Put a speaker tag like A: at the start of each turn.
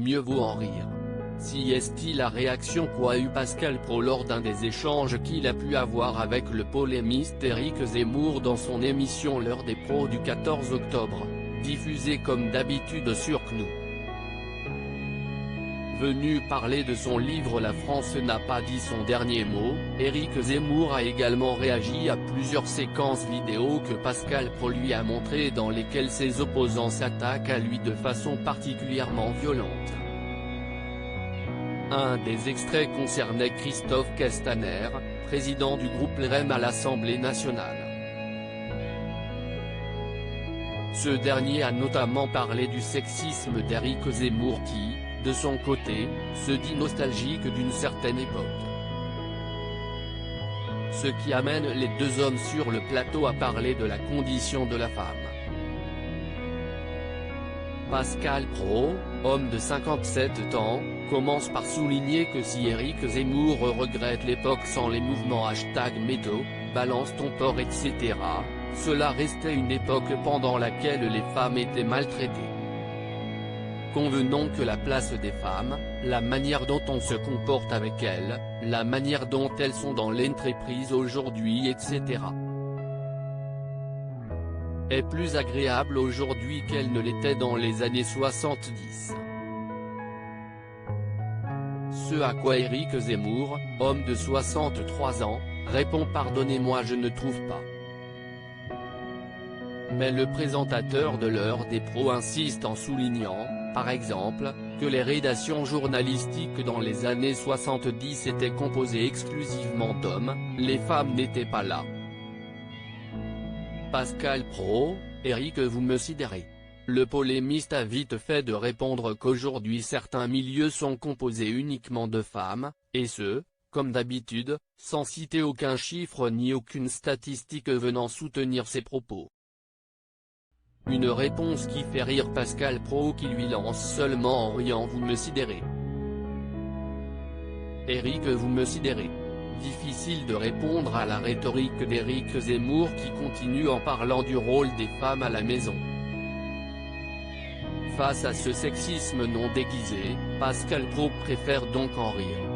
A: mieux vaut en rire. Si est-il la réaction qu'a eu Pascal Praud lors d'un des échanges qu'il a pu avoir avec le polémiste Éric Zemmour dans son émission L'heure des pros du 14 octobre, diffusée comme d'habitude sur CNews. Venu parler de son livre La France n'a pas dit son dernier mot, Éric Zemmour a également réagi à plusieurs séquences vidéo que Pascal Praud lui a montrées dans lesquelles ses opposants s'attaquent à lui de façon particulièrement violente. Un des extraits concernait Christophe Castaner, président du groupe LREM à l'Assemblée nationale. Ce dernier a notamment parlé du sexisme d'Éric Zemmour qui, de son côté, se dit nostalgique d'une certaine époque. Ce qui amène les deux hommes sur le plateau à parler de la condition de la femme. Pascal Praud, homme de 57 ans, commence par souligner que si Éric Zemmour regrette l'époque sans les mouvements #MeToo, balance ton porc etc., cela restait une époque pendant laquelle les femmes étaient maltraitées. Convenons que la place des femmes, la manière dont on se comporte avec elles, la manière dont elles sont dans l'entreprise aujourd'hui etc. est plus agréable aujourd'hui qu'elle ne l'était dans les années 70. Ce à quoi Éric Zemmour, homme de 63 ans, répond « Pardonnez-moi je ne trouve pas ». Mais le présentateur de l'heure des pros insiste en soulignant, par exemple, que les rédactions journalistiques dans les années 70 étaient composées exclusivement d'hommes, les femmes n'étaient pas là. Pascal Praud, Éric vous me sidérez. Le polémiste a vite fait de répondre qu'aujourd'hui certains milieux sont composés uniquement de femmes, et ce, comme d'habitude, sans citer aucun chiffre ni aucune statistique venant soutenir ses propos. Une réponse qui fait rire Pascal Praud qui lui lance seulement en riant « Vous me sidérez. Éric vous me sidérez ». Difficile de répondre à la rhétorique d'Éric Zemmour qui continue en parlant du rôle des femmes à la maison. Face à ce sexisme non déguisé, Pascal Praud préfère donc en rire.